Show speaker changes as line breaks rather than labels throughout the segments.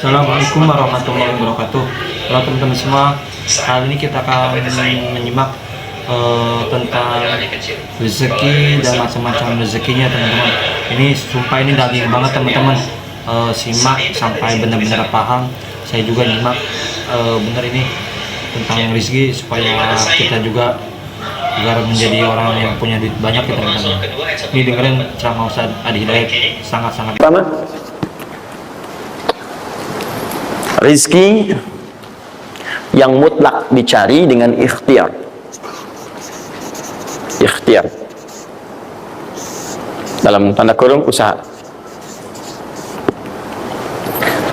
Assalamualaikum warahmatullahi wabarakatuh. Halo teman-teman semua, kali ini kita akan menyimak tentang rezeki dan macam-macam rezekinya teman-teman. Ini sumpah ini daging banget teman-teman. Simak sampai benar-benar paham. Saya juga nyimak benar ini tentang rezeki supaya kita juga agar menjadi orang yang punya duit banyak ya teman-teman. Ini dengerin ceramah Ustaz Adi Hidayat, sangat-sangat
pertama, rizki yang mutlak dicari dengan ikhtiar. Ikhtiar dalam tanda kurung usaha.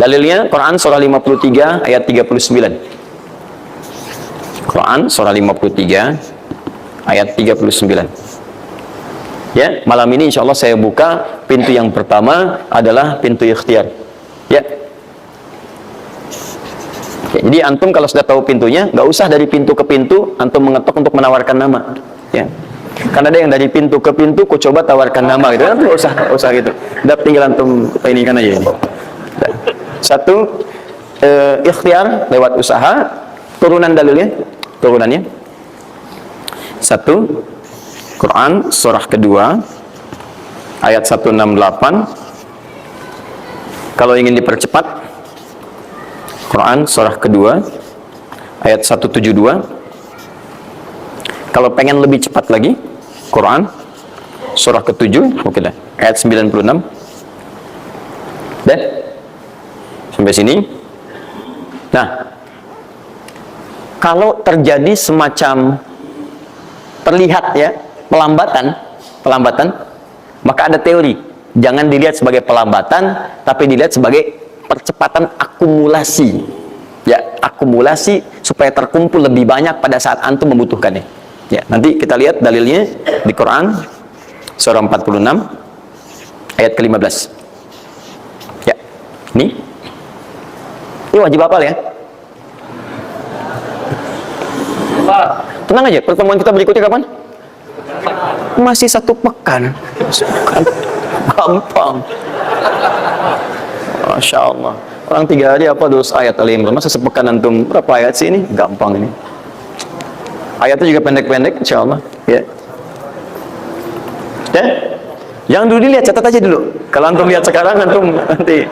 Dalilnya Quran surah 53 ayat 39. Quran surah 53 ayat 39. Ya, malam ini insya Allah saya buka pintu yang pertama adalah pintu ikhtiar. Ya. Jadi antum kalau sudah tahu pintunya, nggak usah dari pintu ke pintu antum mengetok untuk menawarkan nama, ya. Karena ada yang dari pintu ke pintu, ku coba tawarkan nama gitu, kan nggak usah gitu. Udah tinggal antum ini kan aja. Ini. Satu, ikhtiar lewat usaha. Turunan dalilnya, turunannya. Satu, Quran surah kedua ayat 168. Kalau ingin dipercepat, Quran surah kedua ayat 172. Kalau pengen lebih cepat lagi, Quran surah ke-7, oke dah, ayat 96. Dah? Sampai sini. Nah, kalau terjadi semacam terlihat ya pelambatan, maka ada teori. Jangan dilihat sebagai pelambatan, tapi dilihat sebagai percepatan akumulasi. Ya, akumulasi supaya terkumpul lebih banyak pada saat antum membutuhkannya. Ya, nanti kita lihat dalilnya di Quran surah 46 ayat ke-15. Ya. Ini wajib hafal ya. Tenang aja, pertemuan kita berikutnya kapan? Masih 1 pekan. Gampang. Masya Allah. Orang 3 hari apa 2 ayat Al-Imran. Masa sepekan antum berapa ayat sih ini? Gampang ini. Ayatnya juga pendek-pendek, insya Allah. Ya. Ya. Jangan dulu dilihat, catat aja dulu. Kalau antum lihat sekarang, antum nanti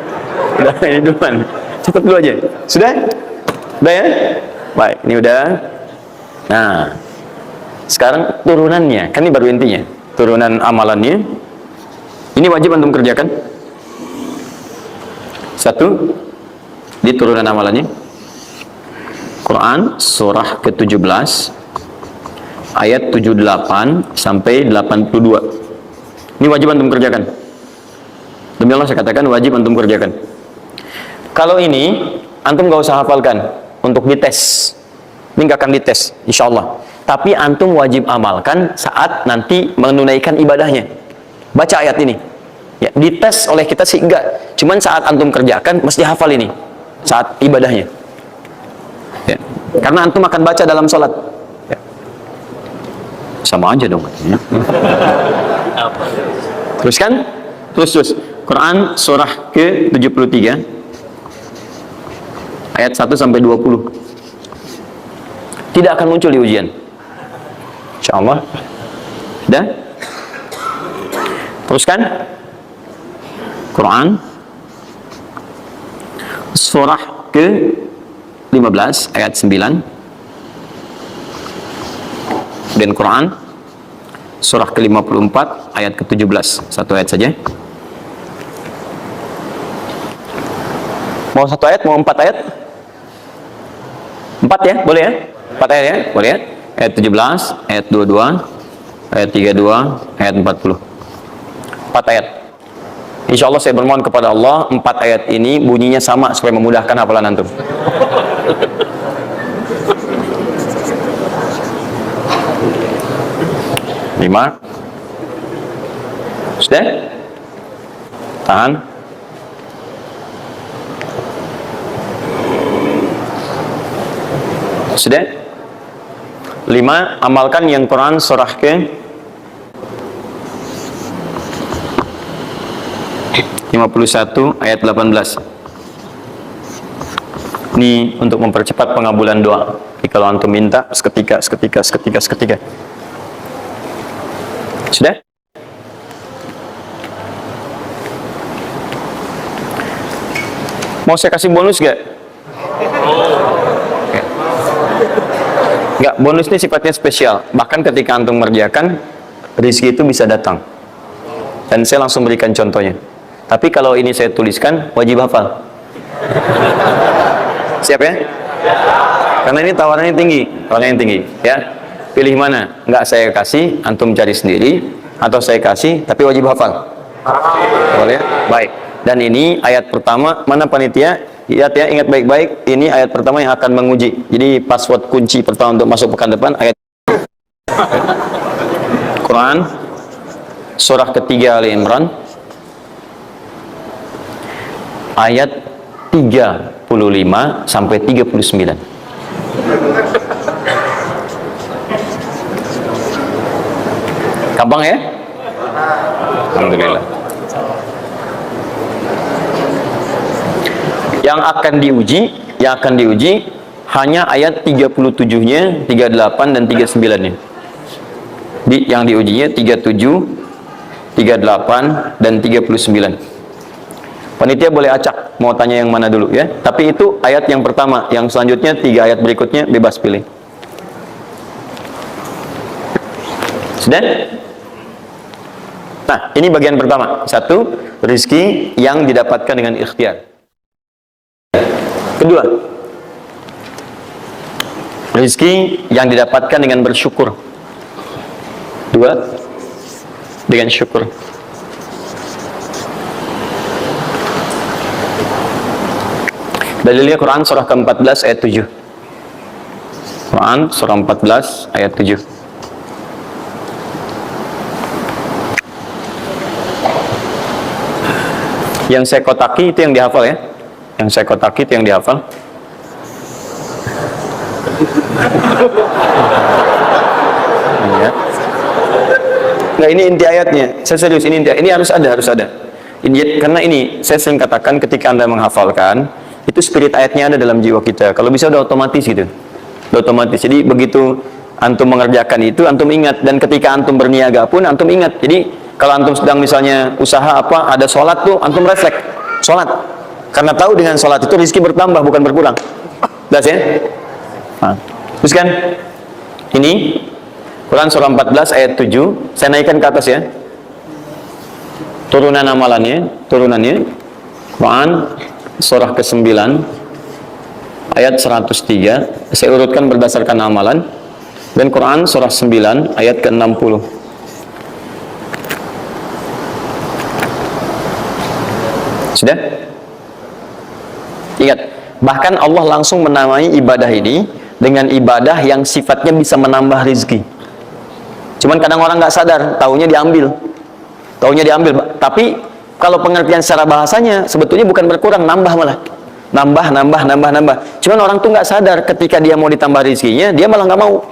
udah ini duluan. Catat dulu aja. Sudah? Udah ya? Baik, ini udah. Nah, sekarang turunannya. Kan ini baru intinya. Turunan amalannya. Ini wajib antum kerjakan. Satu, di turunan amalannya Quran surah ke-17 ayat 78 sampai 82. Ini wajib antum kerjakan. Demi Allah saya katakan wajib antum kerjakan. Kalau ini antum gak usah hafalkan untuk dites. Ini gak akan dites insya Allah. Tapi antum wajib amalkan saat nanti menunaikan ibadahnya. Baca ayat ini. Ya, dites oleh kita sih enggak. Cuman saat antum kerjakan mesti hafal ini saat ibadahnya. Ya. Karena antum akan baca dalam sholat. Ya. Sama aja dong. Ya. Teruskan. Terus. Quran surah ke-73 ayat 1 sampai 20. Tidak akan muncul di ujian. Insyaallah. Dah? Teruskan. Quran surah ke-15 ayat 9. Dan Quran surah ke-54 ayat ke-17. Satu ayat saja. Mau 1 ayat, mau 4 ayat? 4 ya, boleh ya? 4 ayat ya, boleh ya? Ayat 17, ayat 22, ayat 32, ayat 40. 4 ayat. Insya Allah saya bermohon kepada Allah 4 ayat ini bunyinya sama supaya memudahkan hafalan antum. Lima. Sudah? Tahan. Sudah? 5. Amalkan yang Quran surah ke 51 ayat 18. Ini untuk mempercepat pengabulan doa. Jadi kalau antum minta seketika. Sudah? Mau saya kasih bonus gak? Enggak, bonus ini sifatnya spesial. Bahkan ketika antum mengerjakan, rezeki itu bisa datang. Dan saya langsung berikan contohnya. Tapi kalau ini saya tuliskan, wajib hafal. Siap ya? Karena ini tawarannya tinggi, ya. Pilih mana? Enggak saya kasih, antum cari sendiri, atau saya kasih, tapi wajib hafal. Boleh? Baik. Dan ini ayat pertama, mana panitia? Lihat ya, ingat baik-baik, ini ayat pertama yang akan menguji. Jadi password kunci pertama untuk masuk pekan depan, ayat Quran, surah ketiga Ali Imran, ayat 35 sampai 39. Gampang ya? Alhamdulillah. Yang akan diuji hanya ayat 37-nya, 38 dan 39-nya. Yang diujinya 37, 38 dan 39. Panitia boleh acak mau tanya yang mana dulu ya. Tapi itu ayat yang pertama, yang selanjutnya 3 ayat berikutnya bebas pilih. Sudah? Nah, ini bagian pertama. 1, rizki yang didapatkan dengan ikhtiar. Kedua, rizki yang didapatkan dengan bersyukur. 2, dengan syukur. Dalilnya Quran surah ke-14 ayat 7. Quran surah 14 ayat 7. Yang saya kotaki itu yang dihafal ya. Yang saya kotaki itu yang dihafal. Ya. Nah, ini inti ayatnya. Saya serius, ini inti. Ini harus ada. Karena ini saya sering katakan ketika Anda menghafalkan, itu spirit ayatnya ada dalam jiwa kita. Kalau bisa udah otomatis gitu. Udah otomatis. Jadi begitu antum mengerjakan itu, antum ingat. Dan ketika antum berniaga pun, antum ingat. Jadi kalau antum sedang misalnya usaha apa, ada sholat tuh, antum refleks. Sholat. Karena tahu dengan sholat itu rezeki bertambah, bukan berkurang. Jelas ya? Nah, terus kan? Ini Quran surah 14 ayat 7. Saya naikkan ke atas ya. Turunannya. Quran surah ke-9 ayat 103. Saya urutkan berdasarkan amalan. Dan Quran surah 9 ayat ke-60. Sudah? Ingat, bahkan Allah langsung menamai ibadah ini dengan ibadah yang sifatnya bisa menambah rezeki. Cuman kadang orang nggak sadar, taunya diambil. Tapi kalau pengertian secara bahasanya sebetulnya bukan berkurang, nambah malah. Nambah. Cuman orang tuh nggak sadar ketika dia mau ditambah rezekinya, dia malah nggak mau.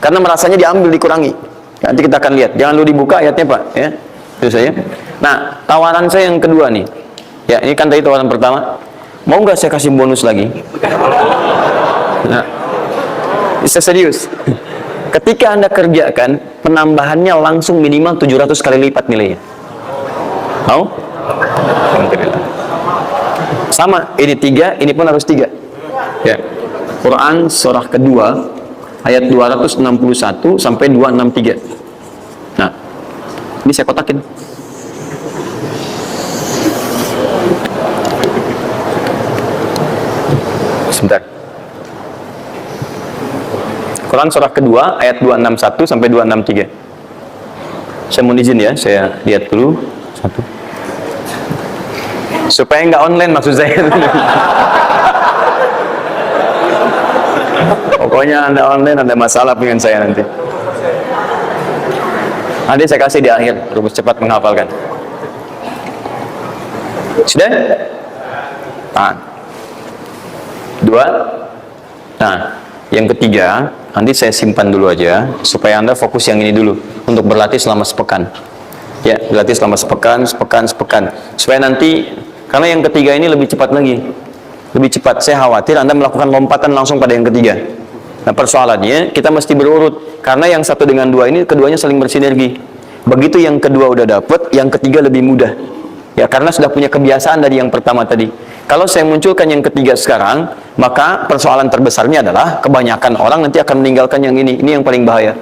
Karena merasanya diambil, dikurangi. Nanti kita akan lihat. Jangan lu dibuka ayatnya Pak, ya. Itu saya. Nah, tawaran saya yang kedua nih. Ya, ini kan tadi tawaran pertama. Mau nggak saya kasih bonus lagi? Nah, bisa serius. Ketika Anda kerjakan, penambahannya langsung minimal 700 kali lipat nilainya. Mau? Alhamdulillah. Sama, ini 3, ini pun harus 3. Ya. Quran surah kedua ayat 261 sampai 263. Nah, ini saya kotakin. Sebentar. Quran surah kedua ayat 261 sampai 263. Saya mohon izin ya, saya lihat dulu satu. Supaya nggak online maksud saya. Pokoknya Anda online ada masalah dengan saya nanti. Nanti saya kasih di akhir, rumus cepat menghafalkan. Sudah? Nah. 2. Nah, yang ketiga, nanti saya simpan dulu aja supaya Anda fokus yang ini dulu untuk berlatih selama sepekan. Ya, berlatih selama sepekan. Supaya nanti, karena yang ketiga ini lebih cepat lagi. lebih cepat. Saya khawatir Anda melakukan lompatan langsung pada yang ketiga. Nah, persoalannya kita mesti berurut, karena yang satu dengan dua ini keduanya saling bersinergi. Begitu yang kedua udah dapet, yang ketiga lebih mudah. Ya, karena sudah punya kebiasaan dari yang pertama tadi. Kalau saya munculkan yang ketiga sekarang, maka persoalan terbesarnya adalah kebanyakan orang nanti akan meninggalkan yang ini. Ini yang paling bahaya.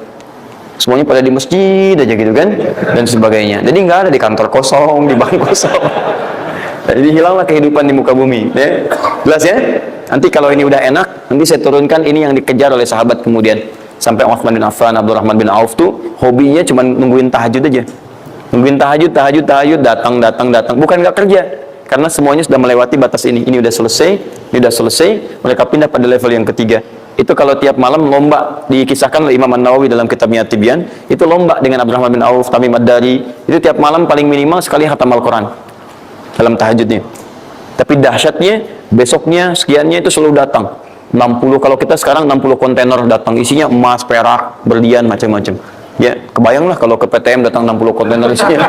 Semuanya pada di masjid aja gitu kan, dan sebagainya. Jadi nggak ada di kantor kosong, di bank kosong. Jadi hilanglah kehidupan di muka bumi. Ya. Jelas ya? Nanti kalau ini udah enak, nanti saya turunkan ini yang dikejar oleh sahabat kemudian. Sampai Utsman bin Affan, Abdurrahman bin Auf tuh hobinya cuma nungguin tahajud aja. Nungguin tahajud, datang. Bukan nggak kerja. Karena semuanya sudah melewati batas ini. Ini udah selesai, mereka pindah pada level yang ketiga. Itu kalau tiap malam lomba, dikisahkan oleh Imam An-Nawawi dalam kitabnya Tibyan, itu lomba dengan Abdurrahman bin Auf, Tamim Ad-Dari, itu tiap malam paling minimal sekali khatam Al-Quran dalam tahajudnya. Tapi dahsyatnya, besoknya, sekiannya itu selalu datang. 60, kalau kita sekarang 60 kontainer datang, isinya emas, perak, berlian, macam-macam. Ya, kebayanglah kalau ke PTM datang 60 kontainer isinya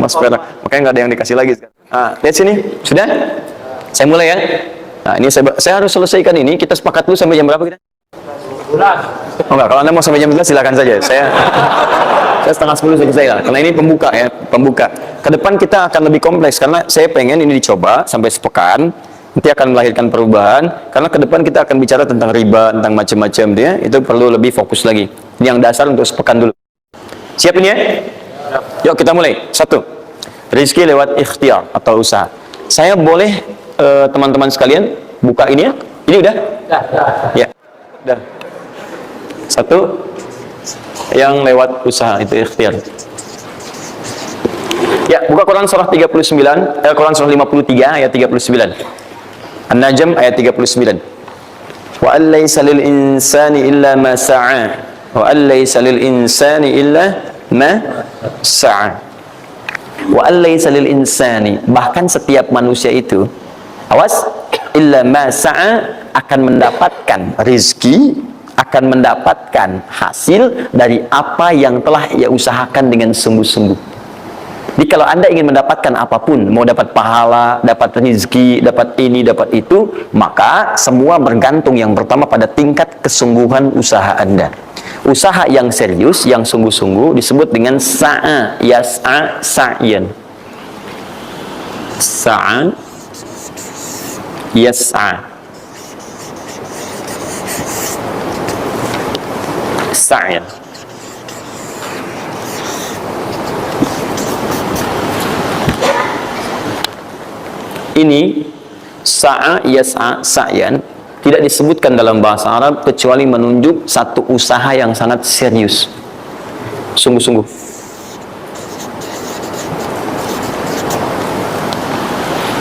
emas, perak. Makanya nggak ada yang dikasih lagi. Nah, lihat sini, sudah? Saya mulai ya. Nah, ini saya harus selesaikan ini. Kita sepakat dulu sampai jam berapa kita? Oh enggak, kalau Anda mau sampai jam 11 silakan saja. Saya setengah 10 selesai lah. Karena ini pembuka ya, pembuka. Ke depan kita akan lebih kompleks karena saya pengen ini dicoba sampai sepekan. Nanti akan melahirkan perubahan. Karena ke depan kita akan bicara tentang riba, tentang macam-macam ya. Itu perlu lebih fokus lagi. Ini yang dasar untuk sepekan dulu. Siap ini ya? Yuk kita mulai. 1. Rizki lewat ikhtiar atau usaha. Saya boleh teman-teman sekalian buka ini ya? Ini udah? Ya. Udah. 1 yang lewat usaha itu ikhtiar. Ya, buka Quran surah 39, Quran surah 53 ayat 39. An-Najm ayat 39. Wa an laysa lil insani illa ma sa'a. Wa an laysa lil insani illa ma sa'a. Wa an laysa lil insani, bahkan setiap manusia itu, awas, illa ma sa'a, akan mendapatkan rizki, akan mendapatkan hasil dari apa yang telah ia usahakan dengan sungguh-sungguh. Jadi kalau Anda ingin mendapatkan apapun, mau dapat pahala, dapat rezeki, dapat ini, dapat itu, maka semua bergantung yang pertama pada tingkat kesungguhan usaha Anda. Usaha yang serius, yang sungguh-sungguh disebut dengan sa'a, yas'a, sa'yan. Sa'a, yas'a, sa'yan. Ini sa'a, yas'a, sa'yan tidak disebutkan dalam bahasa Arab kecuali menunjuk satu usaha yang sangat serius, sungguh-sungguh.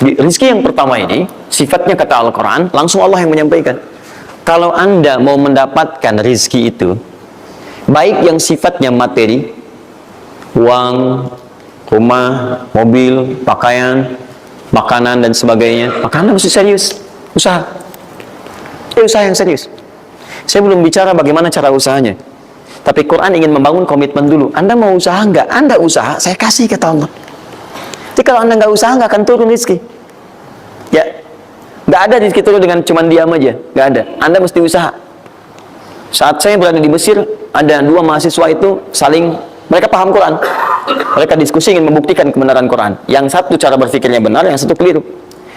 Di rizki yang pertama ini sifatnya kata Al-Quran, langsung Allah yang menyampaikan. Kalau Anda mau mendapatkan rizki itu, baik yang sifatnya materi, uang, rumah, mobil, pakaian, makanan dan sebagainya, maka Anda mesti serius usaha. Usaha yang serius. Saya belum bicara bagaimana cara usahanya, tapi Quran ingin membangun komitmen dulu. Anda mau usaha nggak? Anda usaha, saya kasih kata Allah. Jadi kalau Anda nggak usaha, nggak akan turun rezeki. Ya, nggak ada rezeki turun dengan cuman diam aja, nggak ada. Anda mesti usaha. Saat saya berada di Mesir, ada 2 mahasiswa itu saling, mereka paham Quran. Mereka diskusi ingin membuktikan kebenaran Quran. Yang satu cara berpikirnya benar, yang satu keliru.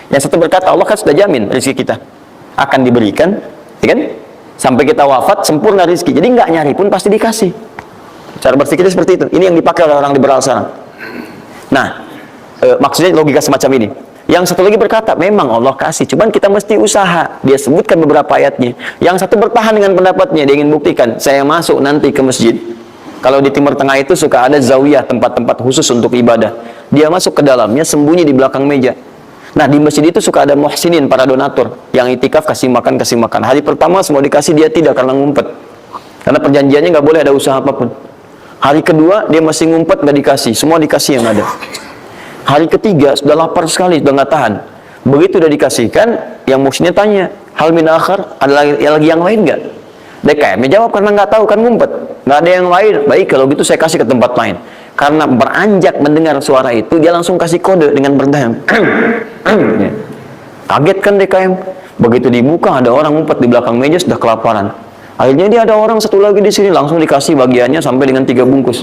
Yang satu berkata, Allah kan sudah jamin rezeki kita akan diberikan, ya kan? Sampai kita wafat sempurna rezeki. Jadi nggak nyari pun pasti dikasih. Cara berpikirnya seperti itu. Ini yang dipakai oleh orang liberal sekarang. Nah, maksudnya logika semacam ini. Yang satu lagi berkata, memang Allah kasih, cuman kita mesti usaha. Dia sebutkan beberapa ayatnya. Yang satu bertahan dengan pendapatnya, dia ingin buktikan, saya masuk nanti ke masjid. Kalau di Timur Tengah itu suka ada zawiyah, tempat-tempat khusus untuk ibadah. Dia masuk ke dalamnya, sembunyi di belakang meja. Nah, di masjid itu suka ada muhsinin, para donatur, yang itikaf kasih makan, kasih makan. Hari pertama semua dikasih, dia tidak, karena ngumpet. Karena perjanjiannya nggak boleh ada usaha apapun. Hari kedua, dia masih ngumpet, nggak dikasih. Semua dikasih yang ada. Hari ketiga, sudah lapar sekali, sudah nggak tahan. Begitu udah dikasihkan, yang muhsinnya tanya, hal min akhar, ada lagi yang lain nggak? DKM jawab karena nggak tahu, kan ngumpet, nggak ada yang lain. Baik, kalau gitu saya kasih ke tempat lain. Karena beranjak mendengar suara itu, dia langsung kasih kode dengan berdahan. Kaget kan DKM. Begitu dibuka ada orang ngumpet di belakang meja sudah kelaparan. Akhirnya dia ada orang satu lagi di sini langsung dikasih bagiannya sampai dengan 3 bungkus.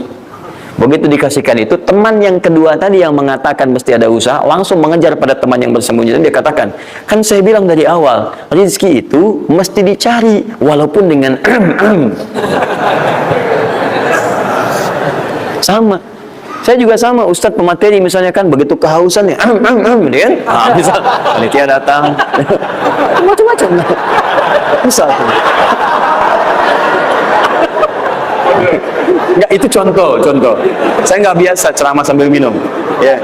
Begitu dikasihkan itu, teman yang kedua tadi yang mengatakan mesti ada usaha langsung mengejar pada teman yang bersembunyi dan dia katakan, kan saya bilang dari awal rezeki itu mesti dicari walaupun dengan sama. Saya juga sama, Ustadz pemateri misalnya kan begitu kehausan ya, dia kan, misal panitia datang, macam-macam, misal. Enggak, itu contoh. Saya nggak biasa ceramah sambil minum, ya.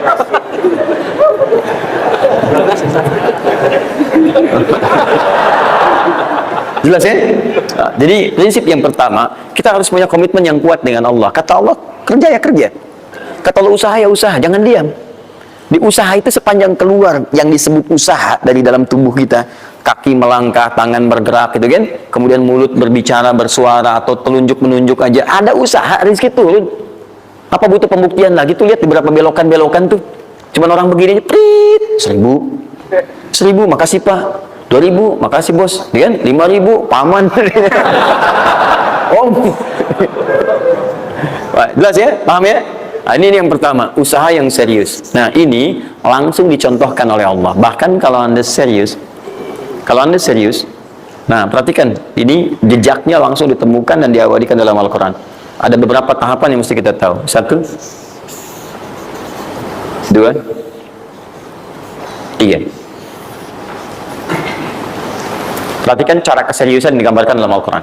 Jelas ya? Nah, jadi prinsip yang pertama, kita harus punya komitmen yang kuat dengan Allah. Kata Allah, kerja ya kerja. Kata Allah, usaha ya usaha, jangan diam. Di usaha itu sepanjang keluar yang disebut usaha dari dalam tubuh kita, kaki melangkah, tangan bergerak, gitu kan? Kemudian mulut berbicara, bersuara, atau telunjuk menunjuk aja, ada usaha, rezeki turun. Apa butuh pembuktian lagi? Tuh lihat di beberapa belokan tuh, cuman orang begini aja, prit, 1.000, makasih Pak. 2.000, makasih bos, ya kan? 5.000, paman. Oh, jelas ya, paham ya? Nah, ini yang pertama, usaha yang serius. Nah, ini langsung dicontohkan oleh Allah. Bahkan kalau Anda serius, nah perhatikan, ini jejaknya langsung ditemukan dan diabadikan dalam Al-Quran. Ada beberapa tahapan yang mesti kita tahu. 1, 2, 3. Perhatikan cara keseriusan yang digambarkan dalam Al-Quran.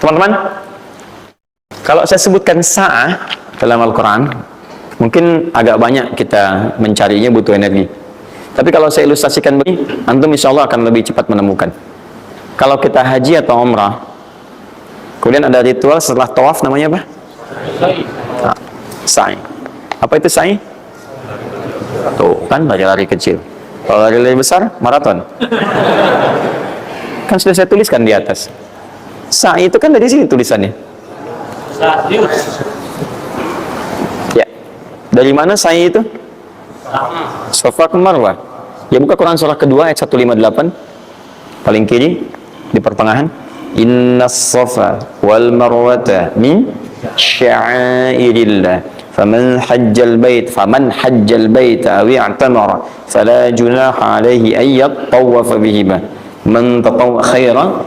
Teman-teman, kalau saya sebutkan sa'ah dalam Al-Quran, mungkin agak banyak kita mencarinya, butuh energi. Tapi kalau saya ilustrasikan begini, antum insya Allah akan lebih cepat menemukan. Kalau kita haji atau umrah, kemudian ada ritual setelah tawaf, namanya apa? Nah, sa'i. Apa itu sa'i? Tuh, kan lari-lari kecil. Kalau lari-lari besar, maraton. Kan sudah saya tuliskan di atas. Sa'i itu kan dari sini tulisannya. Ya. Dari mana sa'i itu? Safa ke Marwah. Ya, buka Quran surah kedua ayat 158. Paling kiri di pertengahan. Innas safa wal marwata min sya'airillah. Faman hajjal bait aw i'tamara fala junaha alaihi ay yatawafa bihima. Man tatawwa khairan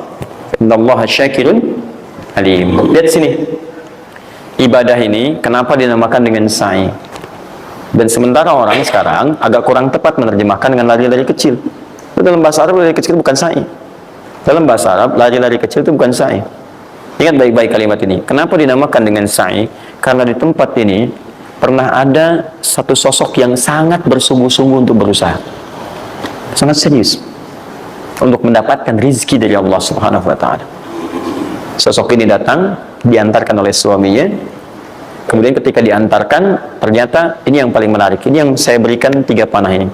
innallaha syakirun alim. Lihat sini. Ibadah ini kenapa dinamakan dengan sa'i? Dan sementara orang sekarang agak kurang tepat menerjemahkan dengan lari-lari kecil. Dalam bahasa Arab lari kecil bukan sa'i. Dalam bahasa Arab lari-lari kecil itu bukan sa'i. Ingat baik-baik kalimat ini. Kenapa dinamakan dengan sa'i? Karena di tempat ini pernah ada satu sosok yang sangat bersungguh-sungguh untuk berusaha. Sangat serius untuk mendapatkan rizki dari Allah Subhanahu wa ta'ala. Sosok ini datang, diantarkan oleh suaminya. Kemudian ketika diantarkan, ternyata ini yang paling menarik. Ini yang saya berikan 3 panah ini.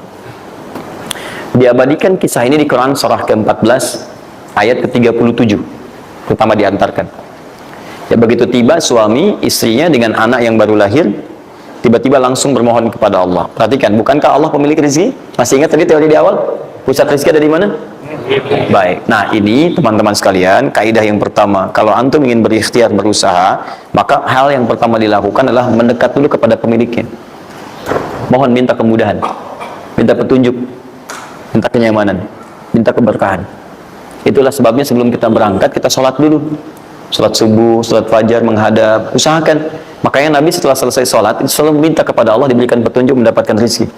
Diabadikan kisah ini di Quran surah ke-14 ayat ke-37. Pertama diantarkan. Ya, begitu tiba suami, istrinya dengan anak yang baru lahir, tiba-tiba langsung bermohon kepada Allah. Perhatikan, bukankah Allah pemilik rezeki? Masih ingat tadi teori di awal? Pusat rezeki ada di mana? Baik. Nah, ini teman-teman sekalian, kaidah yang pertama, kalau antum ingin berikhtiar berusaha, maka hal yang pertama dilakukan adalah mendekat dulu kepada pemiliknya. Mohon minta kemudahan, minta petunjuk, minta kenyamanan, minta keberkahan. Itulah sebabnya sebelum kita berangkat, kita sholat dulu. Sholat subuh, sholat fajar, menghadap, usahakan. Makanya Nabi setelah selesai sholat, itu selalu minta kepada Allah diberikan petunjuk mendapatkan rezeki.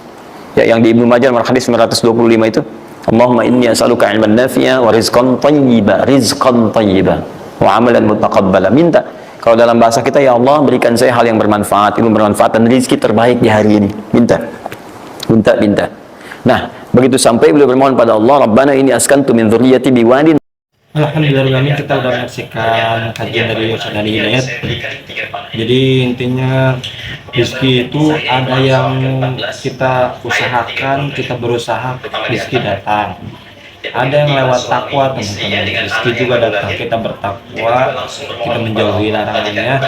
Ya, yang di Ibnu Majah hadis 925 itu, Allahumma inni as'aluka ilman nafi'a wa rizqan thayyiba wa amalan mutaqabbala. Minta. Kalau dalam bahasa kita, ya Allah berikan saya hal yang bermanfaat, ilmu bermanfaat dan rezeki terbaik di hari ini. Minta. Nah, begitu sampai beliau bermohon pada Allah, Rabbana inni askantu min dzurriyyati biwadin.
Alhamdulillah, kita udah menyaksikan kajian dari Ustaz Nadi Hidayat. Jadi intinya rezeki itu ada yang kita usahakan, kita berusaha, rezeki datang. Ada yang lewat takwa, teman-teman. Rezeki juga datang. Kita bertakwa, kita menjauhi larangannya,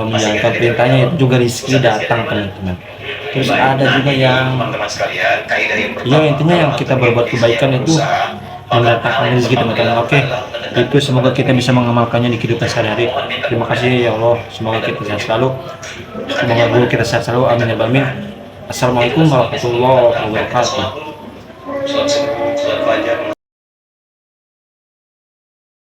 menjalankan perintahnya, itu juga rezeki datang, teman-teman. Terus ada juga yang ya intinya yang kita berbuat kebaikan itu mendatangkan rezeki teman-teman. Oke, itu semoga kita bisa mengamalkannya di kehidupan sehari-hari. Terima kasih ya Allah, semoga kita sehat selalu, semoga guru kita sehat selalu, amin ya rabbal alamin. Assalamualaikum warahmatullahi wabarakatuh.